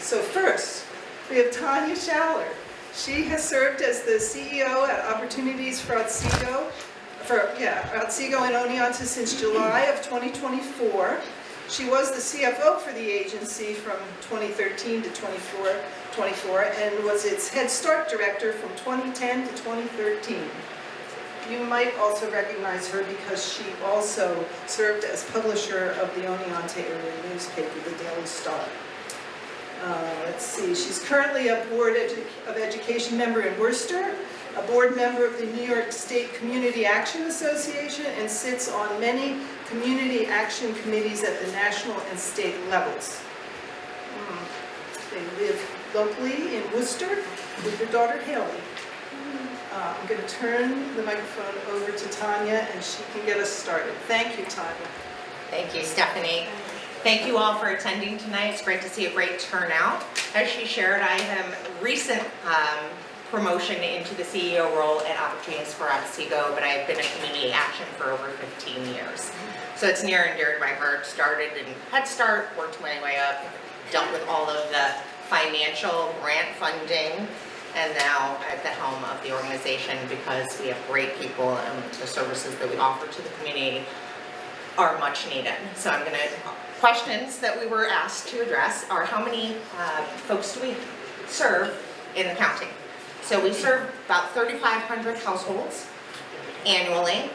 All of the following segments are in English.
So first, we have Tanya Shalor. She has served as the CEO at Opportunities for Otsego, Otsego and Oneonta since July of 2024. She was the CFO for the agency from 2013 to 24 and was its Head Start Director from 2010 to 2013. You might also recognize her because she also served as publisher of the Oneonta area newspaper, the Daily Star. Let's see, she's currently a Board of Education member in Worcester, a board member of the New York State Community Action Association, and sits on many community action committees at the national and state levels. They live locally in Worcester with their daughter Haley. I'm going to turn the microphone over to Tanya and she can get us started. Thank you, Tanya. Thank you, Stephanie. Thank you all for attending tonight. It's great to see a great turnout. As she shared, I am recent promotion into the CEO role at Opportunities for Otsego, but I've been in community action for over 15 years. So it's near and dear to my heart. Started in Head Start, worked my way up, dealt with all of the financial grant funding, and now at the helm of the organization because we have great people and the services that we offer to the community are much needed. So I'm going to, questions that we were asked to address are how many folks do we serve in the county? So we serve about 3,500 households annually,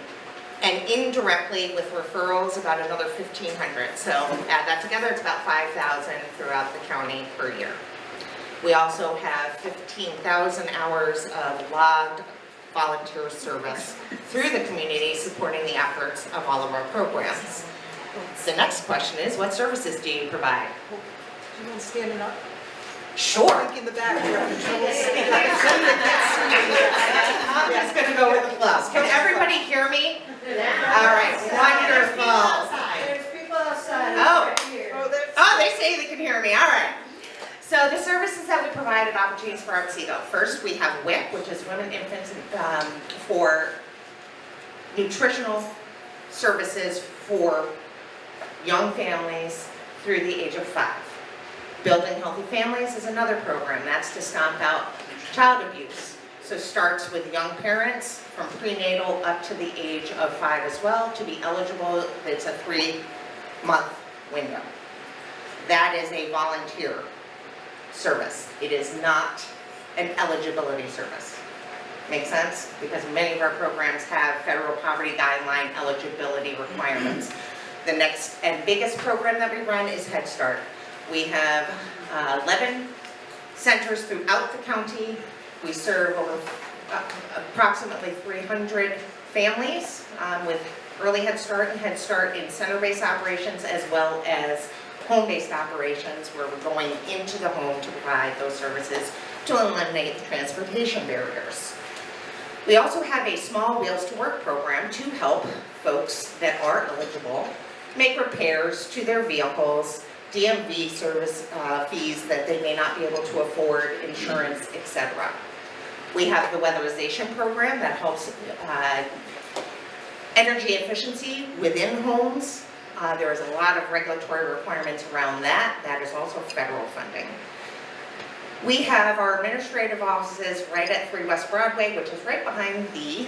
and indirectly with referrals about another 1,500. So add that together, it's about 5,000 throughout the county per year. We also have 15,000 hours of logged volunteer service through the community supporting the efforts of all of our programs. The next question is, what services do you provide? Do you want standing up? Sure. I think in the back here. I'm just going to go with the flow. Can everybody hear me? All right, wonderful. There's people outside. Oh, they say they can hear me. All right. So the services that we provide at Opportunities for Otsego. First, we have WIC, which is Women, Infants, for nutritional services for young families through the age of 5. Building Healthy Families is another program. That's to stomp out child abuse. So it starts with young parents from prenatal up to the age of 5 as well. To be eligible, it's a 3-month window. That is a volunteer service. It is not an eligibility service. Make sense? Because many of our programs have federal poverty guideline eligibility requirements. The next and biggest program that we run is Head Start. We have 11 centers throughout the county. We serve over approximately 300 families with early Head Start and Head Start in center-based operations as well as home-based operations where we're going into the home to provide those services to eliminate the transportation barriers. We also have a small Wheels to Work program to help folks that are eligible make repairs to their vehicles, DMV service fees that they may not be able to afford, insurance, etc. We have the weatherization program that helps energy efficiency within homes. There is a lot of regulatory requirements around that. That is also federal funding. We have our administrative offices right at 3 West Broadway, which is right behind the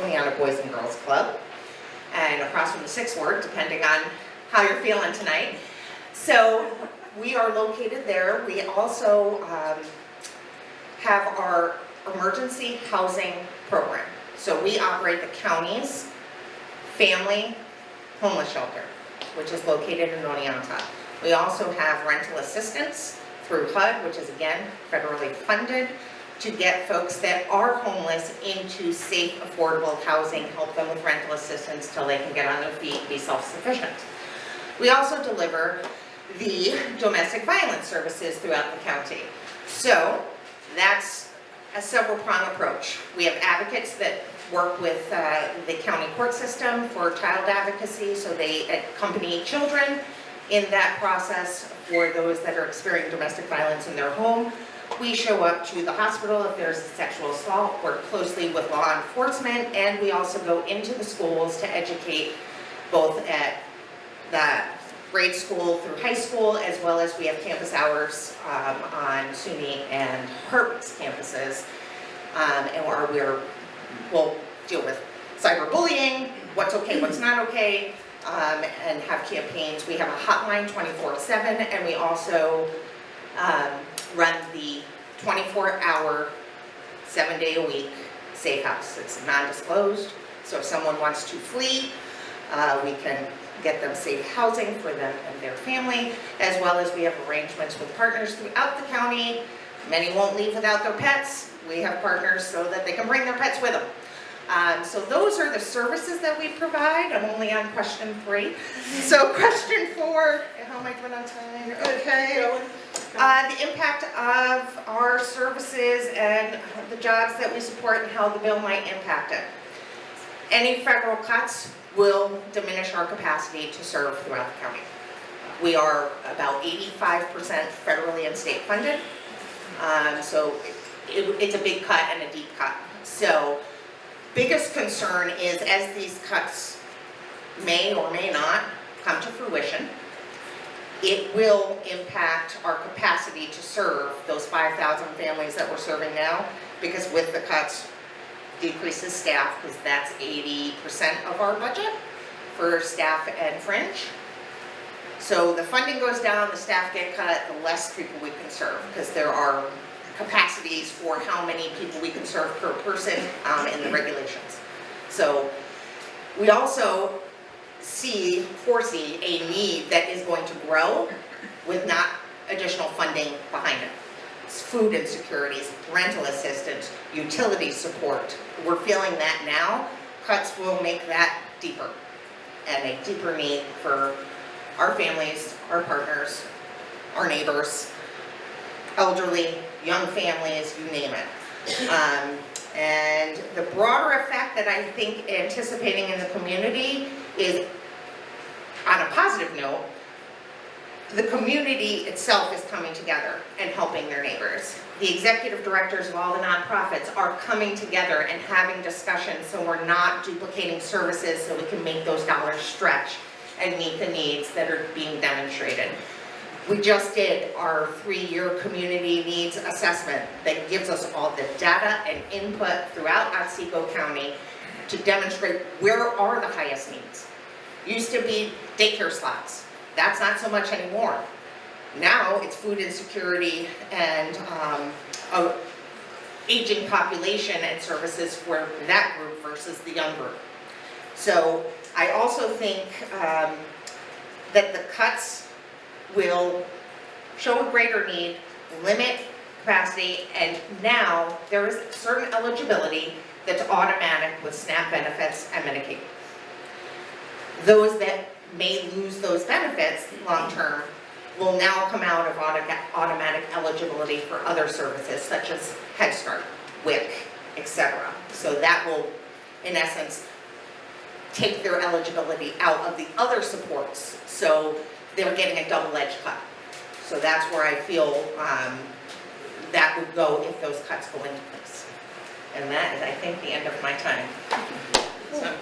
Oneonta Boys and Girls Club, and across from the 6th Ward, depending on how you're feeling tonight. So we are located there. We also have our emergency housing program. So we operate the county's family homeless shelter, which is located in Oneonta. We also have rental assistance through HUD, which is again federally funded, to get folks that are homeless into safe, affordable housing, help them with rental assistance till they can get on their feet and be self-sufficient. We also deliver the domestic violence services throughout the county. So that's a several-pronged approach. We have advocates that work with the county court system for child advocacy, so they accompany children in that process for those that are experiencing domestic violence in their home. We show up to the hospital if there's a sexual assault, work closely with law enforcement, and we also go into the schools to educate both at the grade school through high school, as well as we have campus hours on SUNY and Harvard's campuses. And we'll deal with cyberbullying, what's okay, what's not okay, and have campaigns. We have a hotline 24/7, and we also run the 24-hour, 7-day-a-week safe house. It's non-disclosed, so if someone wants to flee, we can get them safe housing for them and their family, as well as we have arrangements with partners throughout the county. Many won't leave without their pets. We have partners so that they can bring their pets with them. So those are the services that we provide. I'm only on question 3. So question 4, how am I doing on time? Okay. The impact of our services and the jobs that we support and how the bill might impact it. Any federal cuts will diminish our capacity to serve throughout the county. We are about 85% federally and state funded. So it's a big cut and a deep cut. So biggest concern is as these cuts may or may not come to fruition, it will impact our capacity to serve those 5,000 families that we're serving now, because with the cuts, decreases staff, because that's 80% of our budget for staff and fringe. So the funding goes down, the staff get cut, the less people we can serve, because there are capacities for how many people we can serve per person in the regulations. So we also foresee a need that is going to grow with not additional funding behind it. It's food insecurities, rental assistance, utility support. We're feeling that now. Cuts will make that deeper, and a deeper need for our families, our partners, our neighbors, elderly, young families, you name it. And the broader effect that I think anticipating in the community is, on a positive note, the community itself is coming together and helping their neighbors. The executive directors of all the nonprofits are coming together and having discussions, so we're not duplicating services, so we can make those dollars stretch and meet the needs that are being demonstrated. We just did our 3-year community needs assessment that gives us all the data and input throughout Otsego County to demonstrate where are the highest needs. Used to be daycare slots. That's not so much anymore. Now it's food insecurity and aging population and services for that group versus the young group. So I also think that the cuts will show a greater need, limit capacity, and now there is certain eligibility that's automatic with SNAP benefits and Medicaid. Those that may lose those benefits long-term will now come out of automatic eligibility for other services such as Head Start, WIC, etc. So that will, in essence, take their eligibility out of the other supports. So they're getting a double-edged cut. So that's where I feel that would go if those cuts go into place. And that is, I think, the end of my time. So.